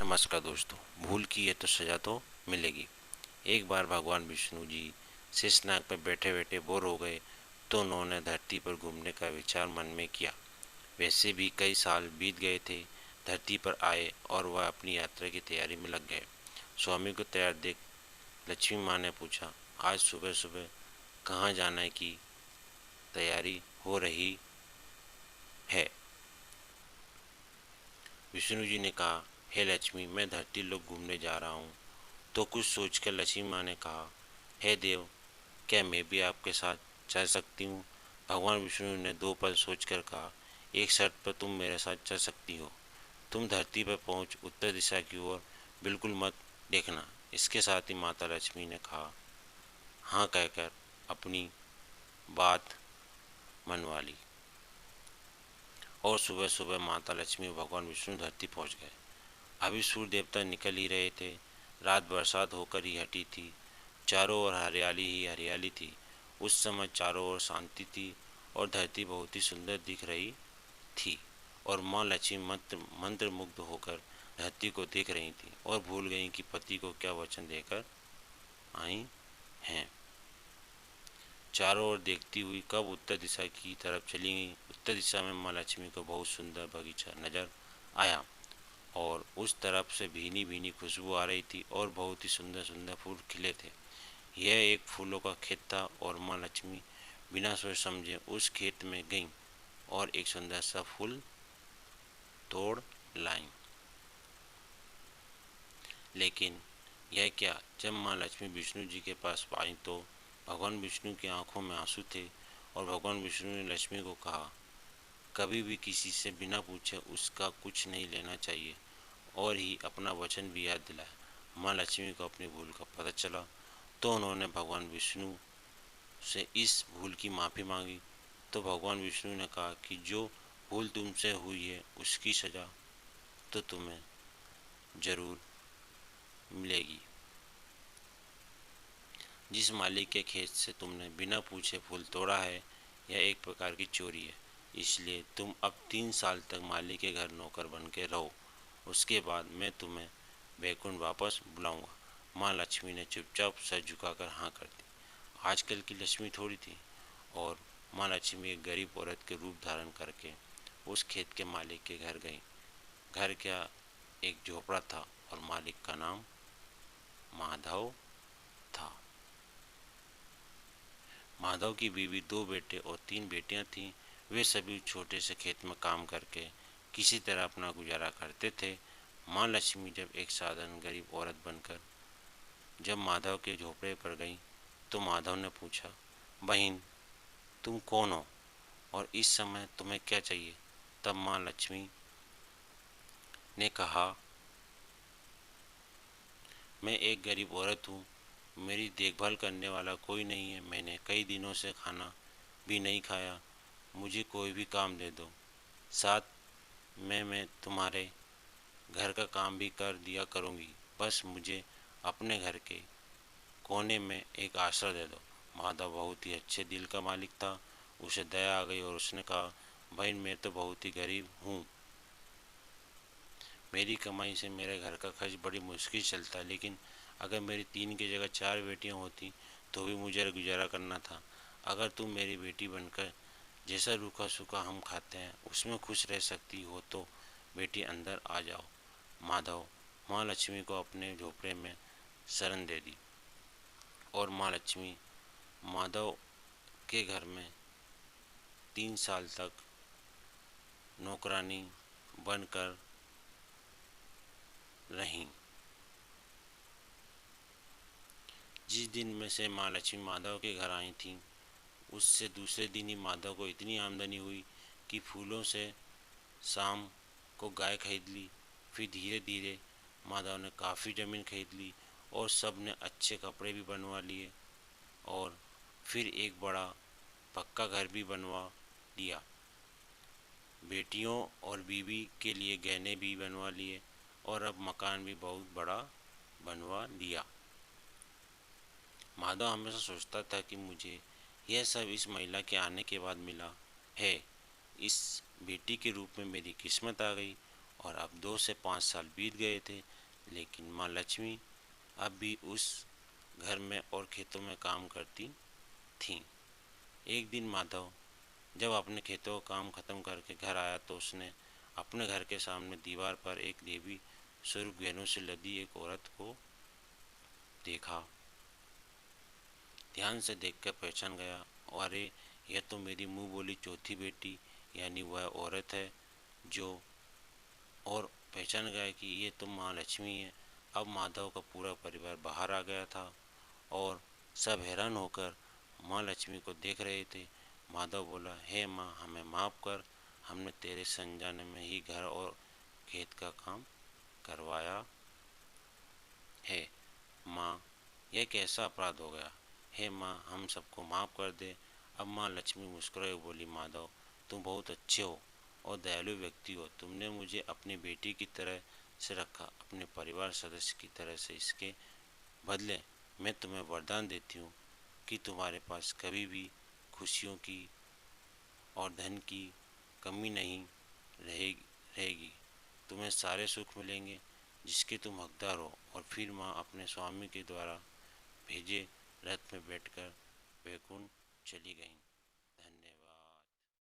नमस्कार दोस्तों। भूल की है तो सजा तो मिलेगी। एक बार भगवान विष्णु जी शेषनाग पर बैठे बैठे बोर हो गए तो उन्होंने धरती पर घूमने का विचार मन में किया। वैसे भी कई साल बीत गए थे। धरती पर आए और वह अपनी यात्रा की तैयारी में लग गए। स्वामी को तैयार देख लक्ष्मी माँ ने पूछा, आज सुबह सुबह कहाँ जाने की तैयारी हो रही है? विष्णु जी ने कहा, हे लक्ष्मी, मैं धरती लोक घूमने जा रहा हूँ। तो कुछ सोचकर लक्ष्मी माँ ने कहा, हे देव, क्या मैं भी आपके साथ चल सकती हूँ? भगवान विष्णु ने दो पल सोचकर कहा, एक शर्त पर तुम मेरे साथ चल सकती हो। तुम धरती पर पहुँच उत्तर दिशा की ओर बिल्कुल मत देखना। इसके साथ ही माता लक्ष्मी ने कहा हाँ कहकर अपनी बात मनवा ली। और सुबह सुबह माता लक्ष्मी और भगवान विष्णु धरती पहुँच गए। अभी सूर्य देवता निकल ही रहे थे। रात बरसात होकर ही हटी थी। चारों ओर हरियाली ही हरियाली थी। उस समय चारों ओर शांति थी और धरती बहुत ही सुंदर दिख रही थी। और माँ लक्ष्मी मंत्र मुग्ध होकर धरती को देख रही थी और भूल गई कि पति को क्या वचन देकर आई हैं। चारों ओर देखती हुई कब उत्तर दिशा की तरफ चली गई। उत्तर दिशा में माँ लक्ष्मी को बहुत सुंदर बगीचा नजर आया और उस तरफ से भीनी भीनी खुशबू आ रही थी और बहुत ही सुंदर सुंदर फूल खिले थे। यह एक फूलों का खेत था और माँ लक्ष्मी बिना सोच समझे उस खेत में गईं और एक सुंदर सा फूल तोड़ लाईं। लेकिन यह क्या, जब माँ लक्ष्मी विष्णु जी के पास आई तो भगवान विष्णु की आंखों में आंसू थे और भगवान विष्णु ने लक्ष्मी को कहा, कभी भी किसी से बिना पूछे उसका कुछ नहीं लेना चाहिए, और ही अपना वचन भी याद दिलाया। माँ लक्ष्मी को अपनी भूल का पता चला तो उन्होंने भगवान विष्णु से इस भूल की माफ़ी मांगी। तो भगवान विष्णु ने कहा कि जो भूल तुमसे हुई है उसकी सज़ा तो तुम्हें ज़रूर मिलेगी। जिस मालिक के खेत से तुमने बिना पूछे फूल तोड़ा है, यह एक प्रकार की चोरी है। इसलिए तुम अब 3 साल तक मालिक के घर नौकर बन के रहो। उसके बाद मैं तुम्हें बैकुंठ वापस बुलाऊंगा। माँ लक्ष्मी ने चुपचाप सर झुकाकर हाँ कर दी। आजकल की लक्ष्मी थोड़ी थी और माँ लक्ष्मी एक गरीब औरत के रूप धारण करके उस खेत के मालिक के घर गई। घर क्या, एक झोपड़ा था और मालिक का नाम माधव था। माधव की बीवी, 2 बेटे और 3 बेटियां थीं। वे सभी छोटे से खेत में काम करके किसी तरह अपना गुजारा करते थे। माँ लक्ष्मी जब एक साधारण गरीब औरत बनकर जब माधव के झोपड़े पर गई तो माधव ने पूछा, बहन, तुम कौन हो और इस समय तुम्हें क्या चाहिए? तब माँ लक्ष्मी ने कहा, मैं एक गरीब औरत हूँ। मेरी देखभाल करने वाला कोई नहीं है। मैंने कई दिनों से खाना भी नहीं खाया। मुझे कोई भी काम दे दो। साथ में मैं तुम्हारे घर का काम भी कर दिया करूँगी। बस मुझे अपने घर के कोने में एक आश्रय दे दो। माधव बहुत ही अच्छे दिल का मालिक था। उसे दया आ गई और उसने कहा, बहन, मैं तो बहुत ही गरीब हूँ। मेरी कमाई से मेरे घर का खर्च बड़ी मुश्किल चलता है, लेकिन अगर मेरी 3 की जगह 4 बेटियां होती तो भी मुझे गुजारा करना था। अगर तुम मेरी बेटी बनकर जैसा रूखा सूखा हम खाते हैं उसमें खुश रह सकती हो तो बेटी अंदर आ जाओ। माधव माँ लक्ष्मी को अपने झोपड़े में शरण दे दी और माँ लक्ष्मी माधव के घर में 3 साल तक नौकरानी बनकर रहीं। जिस दिन में से माँ लक्ष्मी माधव के घर आई थीं, उससे दूसरे दिन ही माधव को इतनी आमदनी हुई कि फूलों से शाम को गाय खरीद ली। फिर धीरे धीरे माधव ने काफ़ी ज़मीन खरीद ली और सब ने अच्छे कपड़े भी बनवा लिए और फिर एक बड़ा पक्का घर भी बनवा लिया। बेटियों और बीवी के लिए गहने भी बनवा लिए और अब मकान भी बहुत बड़ा बनवा लिया। माधव हमेशा सोचता था कि मुझे यह सब इस महिला के आने के बाद मिला है। इस बेटी के रूप में मेरी किस्मत आ गई और अब 2 से 5 साल बीत गए थे, लेकिन माँ लक्ष्मी अब भी उस घर में और खेतों में काम करती थीं। एक दिन माधव जब अपने खेतों का काम खत्म करके घर आया तो उसने अपने घर के सामने दीवार पर एक देवी स्वरूप गहनों से लदी एक औरत को देखा। ध्यान से देखकर पहचान गया, अरे यह तो मेरी मुंह बोली चौथी बेटी यानी वह औरत है जो, और पहचान गया कि ये तो माँ लक्ष्मी है। अब माधव का पूरा परिवार बाहर आ गया था और सब हैरान होकर माँ लक्ष्मी को देख रहे थे। माधव बोला, हे माँ, हमें माफ़ कर, हमने तेरे संजाने में ही घर और खेत का काम करवाया है। माँ, यह कैसा अपराध हो गया? हे माँ, हम सबको माफ़ कर दे। अब माँ लक्ष्मी मुस्कुराई बोली, माधव, तुम बहुत अच्छे हो और दयालु व्यक्ति हो। तुमने मुझे अपनी बेटी की तरह से रखा, अपने परिवार सदस्य की तरह से। इसके बदले मैं तुम्हें वरदान देती हूँ कि तुम्हारे पास कभी भी खुशियों की और धन की कमी नहीं रहेगी। तुम्हें सारे सुख मिलेंगे जिसके तुम हकदार हो। और फिर माँ अपने स्वामी के द्वारा भेजे रथ में बैठकर वैकुंठ चली गईं।